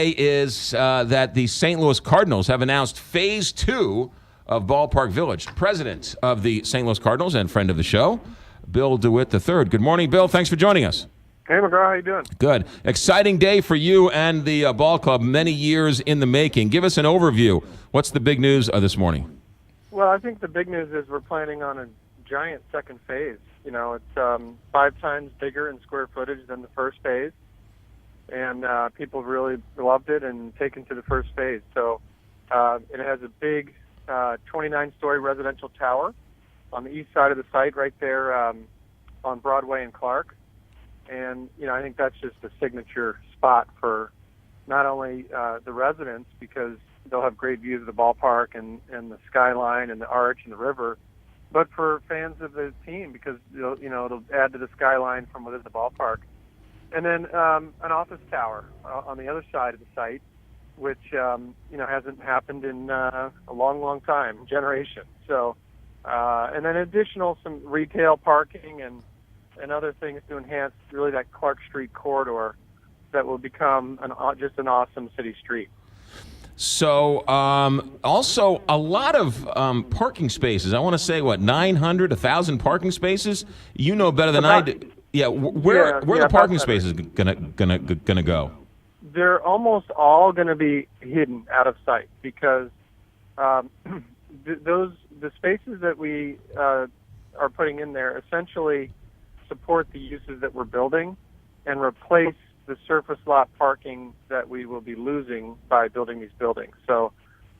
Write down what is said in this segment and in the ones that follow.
Is that the St. Louis Cardinals have announced Phase 2 of Ballpark Village. President of the St. Louis Cardinals and friend of the show, Bill DeWitt III. Good morning, Bill. Thanks for joining us. Hey, McGraw. How you doing? Good. Exciting day for you and the ball club, many years in the making. Give us an overview. What's the big news this morning? Well, I think the big news is we're planning on a giant second phase. You know, it's 5 times bigger in square footage than the first phase. And people really loved it and taken to the first phase. So it has a big 29-story residential tower on the east side of the site, right there on Broadway and Clark. And you know, I think that's just a signature spot for not only the residents, because they'll have great views of the ballpark and the skyline and the arch and the river, but for fans of the team, because it'll add to the skyline from within the ballpark. And then an office tower on the other side of the site, which hasn't happened in a long time, generation. So, and then additional some retail parking and other things to enhance really that Clark Street corridor that will become just an awesome city street. So, also a lot of parking spaces. I want to say, 900, 1,000 parking spaces? You know better than I do. Yeah, where are the parking spaces gonna go? They're almost all going to be hidden out of sight, because the spaces that we are putting in there essentially support the uses that we're building and replace the surface lot parking that we will be losing by building these buildings. So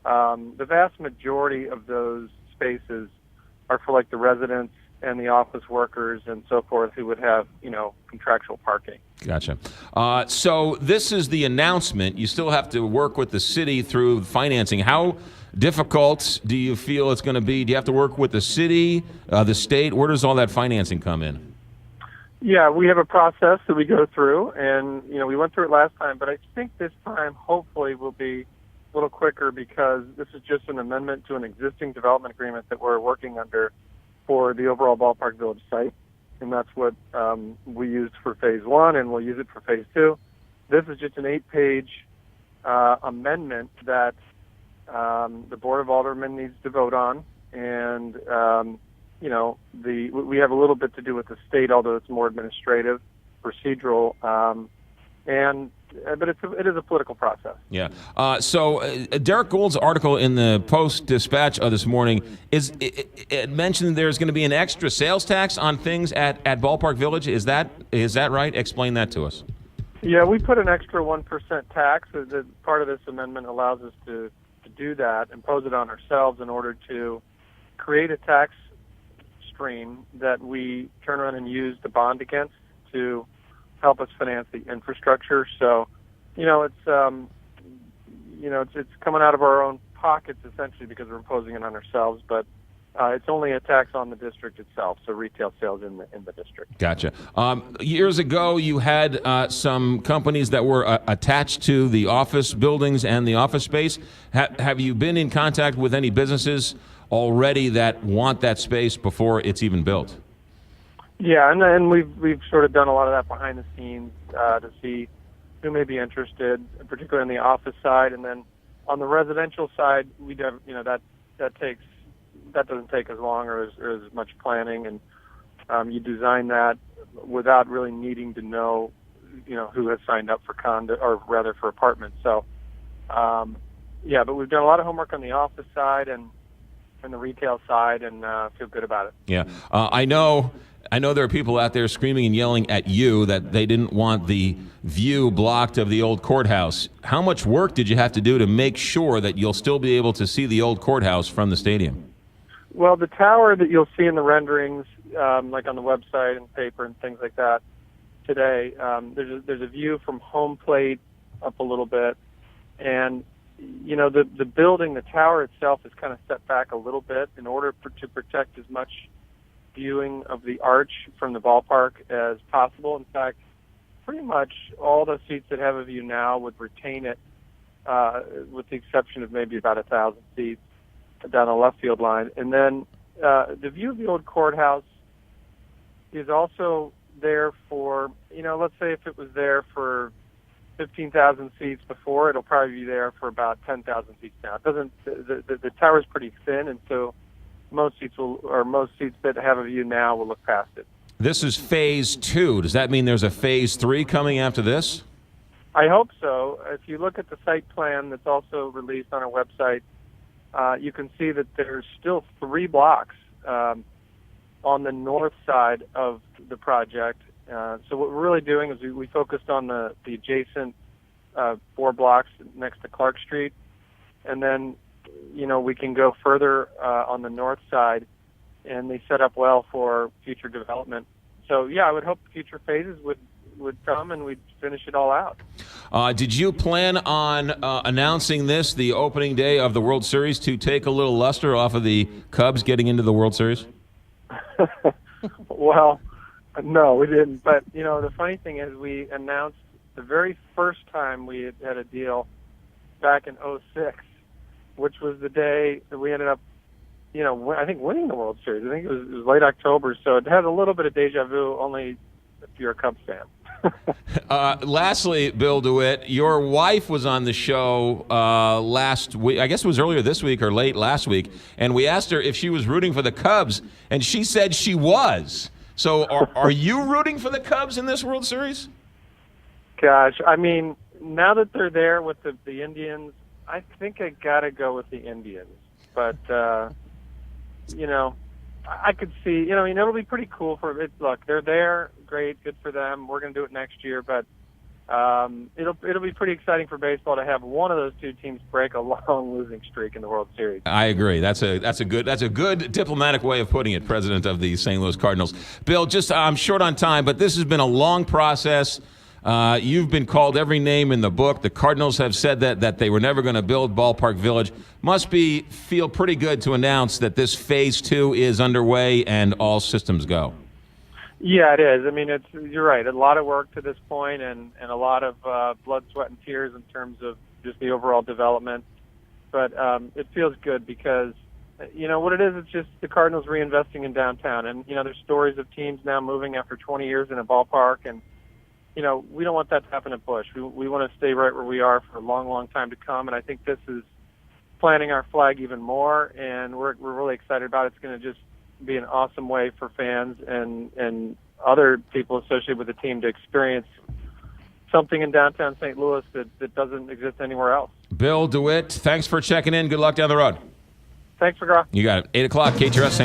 the vast majority of those spaces are for like the residents and the office workers and so forth who would have, contractual parking. Gotcha. So this is the announcement. You still have to work with the city through financing. How difficult do you feel it's going to be? Do you have to work with the city, the state? Where does all that financing come in? Yeah, we have a process that we go through, and, we went through it last time, but I think this time hopefully will be a little quicker, because this is just an amendment to an existing development agreement that we're working under for the overall Ballpark Village site, and that's what we used for Phase 1, and we'll use it for Phase 2. This is just an 8-page amendment that the Board of Aldermen needs to vote on, and we have a little bit to do with the state, although it's more administrative, procedural, but it is a political process. Yeah. So Derek Gould's article in the Post-Dispatch this morning it mentioned there's going to be an extra sales tax on things at Ballpark Village. Is that right? Explain that to us. Yeah, we put an extra 1% tax. The part of this amendment allows us to do that, impose it on ourselves in order to create a tax stream that we turn around and use the bond against to help us finance the infrastructure. So, it's coming out of our own pockets essentially, because we're imposing it on ourselves. But it's only a tax on the district itself, so retail sales in the district. Gotcha. Years ago, you had some companies that were attached to the office buildings and the office space. Have you been in contact with any businesses already that want that space before it's even built? Yeah, and we've sort of done a lot of that behind the scenes to see who may be interested, particularly on the office side, and then on the residential side, we do, that doesn't take as long or as much planning, and you design that without really needing to know, who has signed up for condo, or rather for apartments. So, but we've done a lot of homework on the office side and the retail side, and feel good about it. Yeah, I know there are people out there screaming and yelling at you that they didn't want the view blocked of the old courthouse. How much work did you have to do to make sure that you'll still be able to see the old courthouse from the stadium? Well, the tower that you'll see in the renderings, like on the website and paper and things like that today, there's a view from home plate up a little bit, and the building, the tower itself, is kind of set back a little bit in order to protect as much viewing of the arch from the ballpark as possible. In fact, pretty much all the seats that have a view now would retain it, with the exception of maybe about 1,000 seats down the left field line. And then the view of the old courthouse is also there for, let's say if it was there for 15,000 seats before. It'll probably be there for about 10,000 seats now. It doesn't. The tower's pretty thin, and so most seats that have a view now will look past it. This is phase 2. Does that mean there's a phase 3 coming after this? I hope so. If you look at the site plan that's also released on our website, you can see that there's still 3 blocks on the north side of the project. So what we're really doing is we focused on the adjacent 4 blocks next to Clark Street, and then we can go further on the north side, and they set up well for future development. So yeah, I would hope future phases would come and we'd finish it all out. Did you plan on announcing this the opening day of the World Series to take a little luster off of the Cubs getting into the World Series? Well, no, we didn't. But, the funny thing is we announced the very first time we had a deal back in 2006, which was the day that we ended up, I think winning the World Series. I think it was late October, so it had a little bit of deja vu, only if you're a Cubs fan. Lastly, Bill DeWitt, your wife was on the show last week. I guess it was earlier this week or late last week, and we asked her if she was rooting for the Cubs, and she said she was. So are you rooting for the Cubs in this World Series? Gosh, I mean, now that they're there with the Indians, I think I got to go with the Indians. But, I could see, it'll be pretty cool for it. Look, they're there. Great. Good for them. We're going to do it next year. But it'll be pretty exciting for baseball to have one of those 2 teams break a long losing streak in the World Series. I agree. That's a good diplomatic way of putting it, president of the St. Louis Cardinals. Bill, I'm short on time, but this has been a long process. You've been called every name in the book. The Cardinals have said that they were never going to build Ballpark Village. Must feel pretty good to announce that this phase 2 is underway and all systems go. Yeah, it is. I mean, you're right. A lot of work to this point, and a lot of blood, sweat, and tears in terms of just the overall development. But it feels good because, what it is, it's just the Cardinals reinvesting in downtown. And, there's stories of teams now moving after 20 years in a ballpark, and we don't want that to happen at Busch. We want to stay right where we are for a long, long time to come, and I think this is planting our flag even more, and we're really excited about it. It's going to just be an awesome way for fans and other people associated with the team to experience something in downtown St. Louis that doesn't exist anywhere else. Bill DeWitt, thanks for checking in. Good luck down the road. Thanks, McGraw. You got it. 8 o'clock, KTRS.